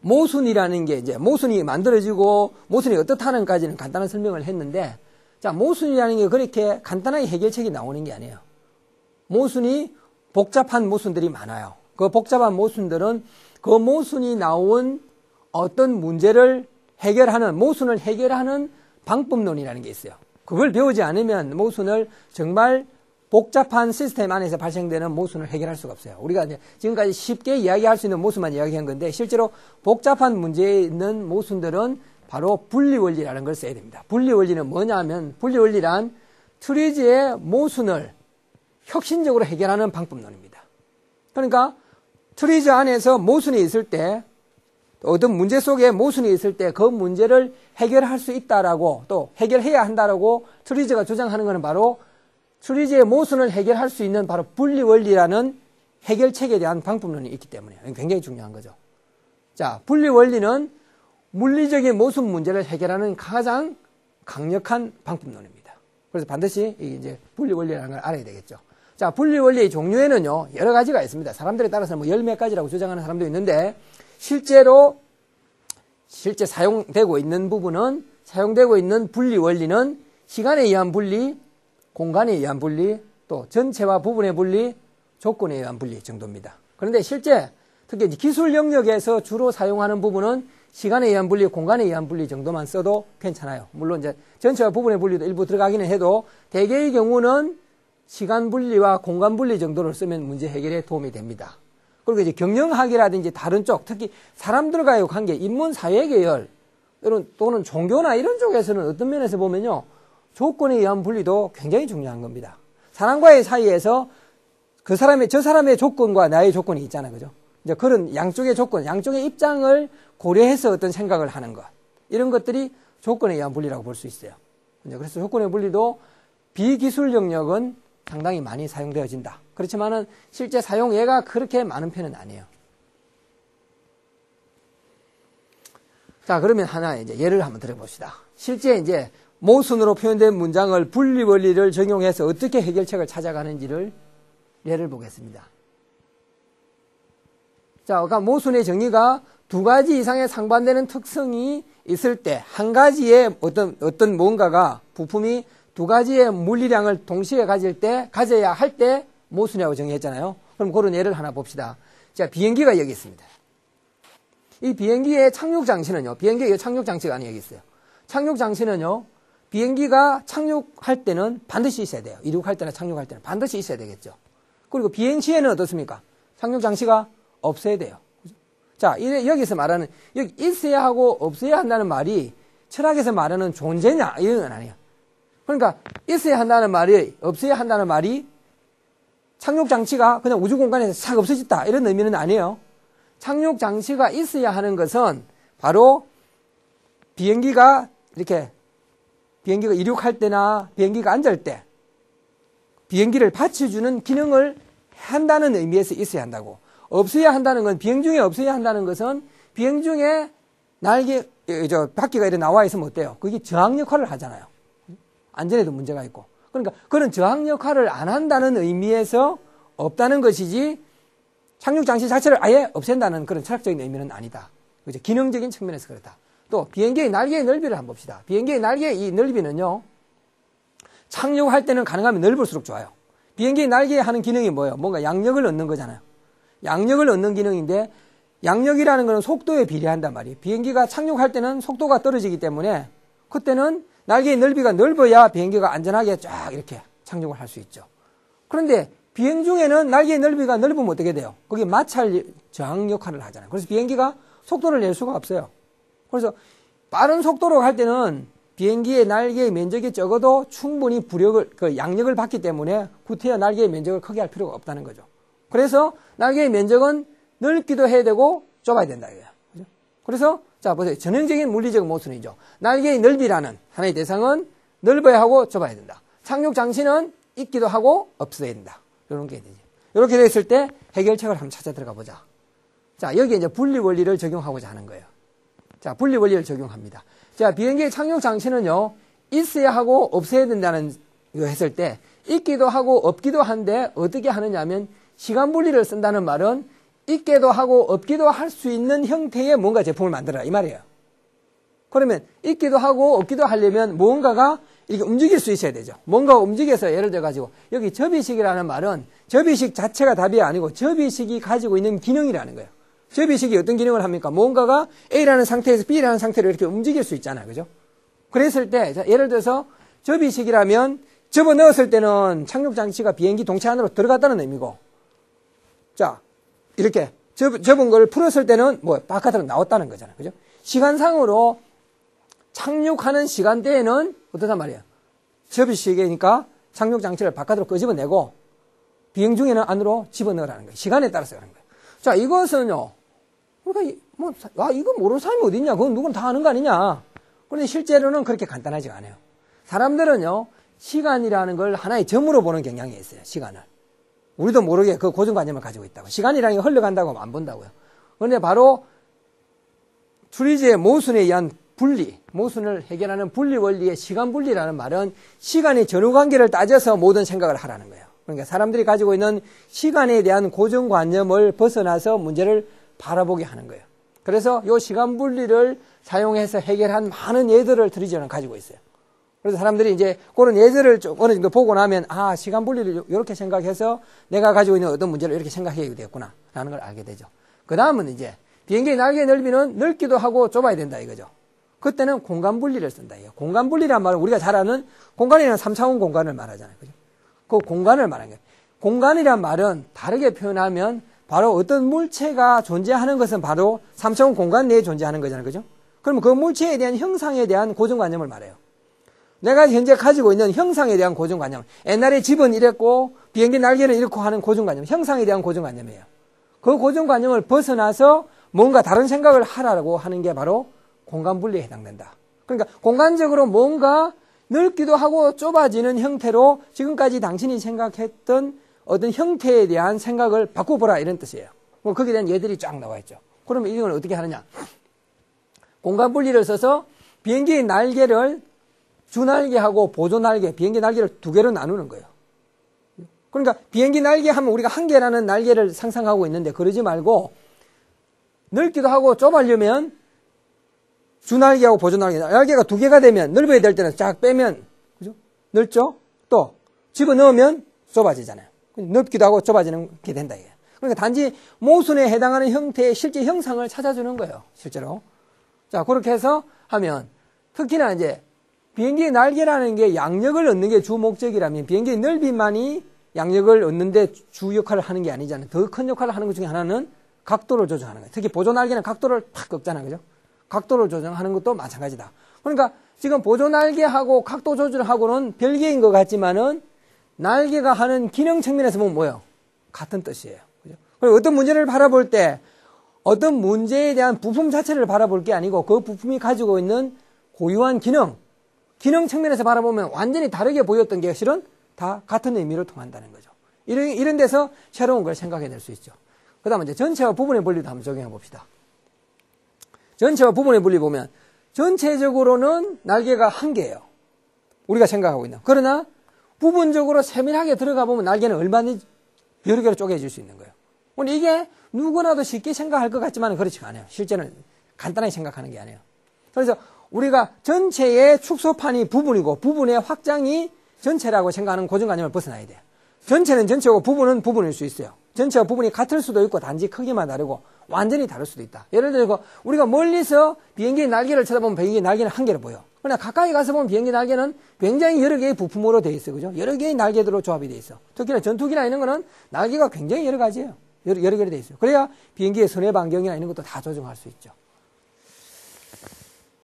모순이라는 게 이제 모순이 만들어지고 모순이 어떻다는까지는 간단한 설명을 했는데, 자, 모순이라는 게 그렇게 간단하게 해결책이 나오는 게 아니에요. 모순이 복잡한 모순들이 많아요. 그 복잡한 모순들은 그 모순이 나온 어떤 문제를 해결하는, 모순을 해결하는 방법론이라는 게 있어요. 그걸 배우지 않으면 모순을 정말 복잡한 시스템 안에서 발생되는 모순을 해결할 수가 없어요. 우리가 이제 지금까지 쉽게 이야기할 수 있는 모순만 이야기한 건데, 실제로 복잡한 문제에 있는 모순들은 바로 분리원리라는 걸 써야 됩니다. 분리원리는 뭐냐면, 분리원리란 트리지의 모순을 혁신적으로 해결하는 방법론입니다. 그러니까 트리지 안에서 모순이 있을 때, 어떤 문제 속에 모순이 있을 때 그 문제를 해결할 수 있다라고, 또 해결해야 한다라고 트리지가 주장하는 것은 바로 트리지의 모순을 해결할 수 있는 바로 분리원리라는 해결책에 대한 방법론이 있기 때문에 굉장히 중요한 거죠. 자, 분리원리는 물리적인 모순 문제를 해결하는 가장 강력한 방법론입니다. 그래서 반드시 이제 분리원리라는 걸 알아야 되겠죠. 자, 분리원리의 종류에는요, 여러 가지가 있습니다. 사람들에 따라서 뭐 열 몇 가지라고 주장하는 사람도 있는데, 실제 사용되고 있는 부분은, 사용되고 있는 분리원리는 시간에 의한 분리, 공간에 의한 분리, 또 전체와 부분의 분리, 조건에 의한 분리 정도입니다. 그런데 실제 특히 기술 영역에서 주로 사용하는 부분은 시간에 의한 분리, 공간에 의한 분리 정도만 써도 괜찮아요. 물론 이제 전체와 부분의 분리도 일부 들어가기는 해도 대개의 경우는 시간 분리와 공간 분리 정도를 쓰면 문제 해결에 도움이 됩니다. 그리고 이제 경영학이라든지 다른 쪽, 특히 사람들과의 관계, 인문 사회 계열 또는 종교나 이런 쪽에서는 어떤 면에서 보면요, 조건에 의한 분리도 굉장히 중요한 겁니다. 사람과의 사이에서 저 사람의 조건과 나의 조건이 있잖아요. 그죠? 이제 그런 양쪽의 조건, 양쪽의 입장을 고려해서 어떤 생각을 하는 것. 이런 것들이 조건에 의한 분리라고 볼 수 있어요. 그래서 조건의 분리도 비기술 영역은 상당히 많이 사용되어진다. 그렇지만은 실제 사용예가 그렇게 많은 편은 아니에요. 자, 그러면 하나 이제 예를 한번 들어봅시다. 실제 이제 모순으로 표현된 문장을 분리원리를 적용해서 어떻게 해결책을 찾아가는지를 예를 보겠습니다. 자, 아까 모순의 정의가 두 가지 이상의 상반되는 특성이 있을 때, 한 가지의 어떤 뭔가가, 부품이 두 가지의 물리량을 동시에 가져야 할 때 모순이라고 정의했잖아요. 그럼 그런 예를 하나 봅시다. 자, 비행기가 여기 있습니다. 이 비행기의 착륙 장치는요, 비행기의 착륙 장치가 아니 여기 있어요. 착륙 장치는요, 비행기가 착륙할 때는 반드시 있어야 돼요. 이륙할 때나 착륙할 때는 반드시 있어야 되겠죠. 그리고 비행 시에는 어떻습니까? 착륙 장치가 없어야 돼요. 자, 여기서 말하는, 여기 있어야 하고 없어야 한다는 말이 철학에서 말하는 존재냐, 이런 건 아니에요. 그러니까 있어야 한다는 말이, 없어야 한다는 말이 착륙 장치가 그냥 우주 공간에서 싹 없어졌다, 이런 의미는 아니에요. 착륙 장치가 있어야 하는 것은 바로 비행기가 이륙할 때나 비행기가 앉을 때 비행기를 받쳐주는 기능을 한다는 의미에서 있어야 한다고. 없어야 한다는 건, 비행 중에 없어야 한다는 것은 비행 중에 바퀴가 이렇게 나와 있으면 어때요? 그게 저항 역할을 하잖아요. 안전에도 문제가 있고. 그러니까 그런 저항 역할을 안 한다는 의미에서 없다는 것이지, 착륙 장치 자체를 아예 없앤다는 그런 철학적인 의미는 아니다. 그죠? 기능적인 측면에서 그렇다. 또 비행기의 날개의 넓이를 한번 봅시다. 비행기의 날개의 이 넓이는요, 착륙할 때는 가능하면 넓을수록 좋아요. 비행기의 날개에 하는 기능이 뭐예요? 뭔가 양력을 얻는 거잖아요. 양력을 얻는 기능인데, 양력이라는 것은 속도에 비례한단 말이에요. 비행기가 착륙할 때는 속도가 떨어지기 때문에 그때는 날개의 넓이가 넓어야 비행기가 안전하게 쫙 이렇게 착륙을 할 수 있죠. 그런데 비행 중에는 날개의 넓이가 넓으면 어떻게 돼요? 거기에 마찰 저항 역할을 하잖아요. 그래서 비행기가 속도를 낼 수가 없어요. 그래서 빠른 속도로 갈 때는 비행기의 날개의 면적이 적어도 충분히 양력을 받기 때문에 구태여 날개의 면적을 크게 할 필요가 없다는 거죠. 그래서 날개의 면적은 넓기도 해야 되고 좁아야 된다 이거예요. 그래서 자, 보세요. 전형적인 물리적 모순이죠. 날개의 넓이라는 하나의 대상은 넓어야 하고 좁아야 된다. 착륙 장치는 있기도 하고 없어야 된다. 이런 게 되죠. 이렇게 됐을 때 해결책을 한번 찾아 들어가 보자. 자, 여기에 이제 분리원리를 적용하고자 하는 거예요. 자, 분리원리를 적용합니다. 자, 비행기의 착륙 장치는요, 있어야 하고 없어야 된다는 거 했을 때, 있기도 하고 없기도 한데 어떻게 하느냐 하면, 시간 분리를 쓴다는 말은 있게도 하고 없기도 할 수 있는 형태의 뭔가 제품을 만들어라 이 말이에요. 그러면 있기도 하고 없기도 하려면 무언가가 이렇게 움직일 수 있어야 되죠. 뭔가가 움직여서 예를 들어 가지고 여기 접이식이라는 말은 접이식 자체가 답이 아니고 접이식이 가지고 있는 기능이라는 거예요. 접이식이 어떤 기능을 합니까? 뭔가가 A라는 상태에서 B라는 상태로 이렇게 움직일 수 있잖아요. 그죠? 그랬을 때 예를 들어서 접이식이라면 접어 넣었을 때는 착륙장치가 비행기 동체 안으로 들어갔다는 의미고, 자 이렇게 접은 걸 풀었을 때는 뭐 바깥으로 나왔다는 거잖아요. 그죠? 시간상으로 착륙하는 시간대에는 어떠단 말이에요? 접이식이니까 착륙장치를 바깥으로 끄집어내고 비행 중에는 안으로 집어넣으라는 거예요. 시간에 따라서 그런 거예요. 자, 이것은요, 우리가 이거 모르는 사람이 어디 있냐? 그건 누구나 다 아는 거 아니냐? 그런데 실제로는 그렇게 간단하지가 않아요. 사람들은요, 시간이라는 걸 하나의 점으로 보는 경향이 있어요. 시간을. 우리도 모르게 그 고정관념을 가지고 있다고. 시간이라는 게 흘러간다고 하면 안 본다고요. 그런데 바로 추리지의 모순에 의한 분리, 모순을 해결하는 분리 원리의 시간 분리라는 말은 시간의 전후관계를 따져서 모든 생각을 하라는 거예요. 그러니까 사람들이 가지고 있는 시간에 대한 고정관념을 벗어나서 문제를 바라보게 하는 거예요. 그래서 이 시간 분리를 사용해서 해결한 많은 예들을 트리지어는 가지고 있어요. 그래서 사람들이 이제 그런 예들을 좀 어느 정도 보고 나면 아, 시간 분리를 이렇게 생각해서 내가 가지고 있는 어떤 문제를 이렇게 생각해야 되겠구나 라는 걸 알게 되죠. 그 다음은 이제 비행기의 날개 넓이는 넓기도 하고 좁아야 된다 이거죠. 그때는 공간 분리를 쓴다. 공간 분리란 말은 우리가 잘 아는 공간이라는 3차원 공간을 말하잖아요. 그죠? 그 공간을 말하는 거예요. 공간이란 말은 다르게 표현하면 바로 어떤 물체가 존재하는 것은 바로 3차원 공간 내에 존재하는 거잖아요. 그죠? 그러면 그 물체에 대한 형상에 대한 고정관념을 말해요. 내가 현재 가지고 있는 형상에 대한 고정관념. 옛날에 집은 이랬고 비행기 날개는 이렇고 하는 고정관념. 형상에 대한 고정관념이에요. 그 고정관념을 벗어나서 뭔가 다른 생각을 하라고 하는 게 바로 공간분리에 해당된다. 그러니까 공간적으로 뭔가 넓기도 하고 좁아지는 형태로 지금까지 당신이 생각했던 어떤 형태에 대한 생각을 바꿔보라 이런 뜻이에요. 거기에 대한 예들이 쫙 나와 있죠. 그러면 이걸 어떻게 하느냐. 공간분리를 써서 비행기의 날개를 주날개하고 보조날개, 비행기 날개를 두 개로 나누는 거예요. 그러니까 비행기 날개 하면 우리가 한 개라는 날개를 상상하고 있는데 그러지 말고 넓기도 하고 좁아지려면 주날개하고 보조날개, 날개가 두 개가 되면 넓어야 될 때는 쫙 빼면 그죠? 넓죠? 또 집어넣으면 좁아지잖아요. 넓기도 하고 좁아지는 게 된다 이게. 그러니까 단지 모순에 해당하는 형태의 실제 형상을 찾아주는 거예요. 실제로. 자, 그렇게 해서 하면 특히나 이제 비행기의 날개라는 게 양력을 얻는 게 주 목적이라면 비행기의 넓이만이 양력을 얻는데 주 역할을 하는 게 아니잖아요. 더 큰 역할을 하는 것 중에 하나는 각도를 조정하는 거예요. 특히 보조날개는 각도를 탁 꺾잖아요. 그죠? 각도를 조정하는 것도 마찬가지다. 그러니까 지금 보조날개하고 각도 조절하고는 별개인 것 같지만은 날개가 하는 기능 측면에서 보면 뭐예요? 같은 뜻이에요. 그죠? 그리고 어떤 문제를 바라볼 때 어떤 문제에 대한 부품 자체를 바라볼 게 아니고 그 부품이 가지고 있는 고유한 기능 측면에서 바라보면 완전히 다르게 보였던 게 실은 다 같은 의미로 통한다는 거죠. 이런 데서 새로운 걸 생각해 낼 수 있죠. 그 다음에 이제 전체와 부분의 분리도 한번 적용해 봅시다. 전체와 부분의 분리 보면 전체적으로는 날개가 한 개예요. 우리가 생각하고 있는. 그러나 부분적으로 세밀하게 들어가 보면 날개는 얼마든지 여러 개로 쪼개질 수 있는 거예요. 이게 누구나도 쉽게 생각할 것 같지만 그렇지가 않아요. 실제는 간단하게 생각하는 게 아니에요. 그래서 우리가 전체의 축소판이 부분이고 부분의 확장이 전체라고 생각하는 고정관념을 벗어나야 돼요. 전체는 전체고 부분은 부분일 수 있어요. 전체와 부분이 같을 수도 있고 단지 크기만 다르고 완전히 다를 수도 있다. 예를 들어 우리가 멀리서 비행기의 날개를 쳐다보면 비행기의 날개는 한 개로 보여. 그러나 가까이 가서 보면 비행기 날개는 굉장히 여러 개의 부품으로 되어 있어요. 그죠? 여러 개의 날개들로 조합이 되어 있어. 특히나 전투기나 이런 거는 날개가 굉장히 여러 가지예요. 여러 개로 되어 있어요. 그래야 비행기의 선회 반경이나 이런 것도 다 조정할 수 있죠.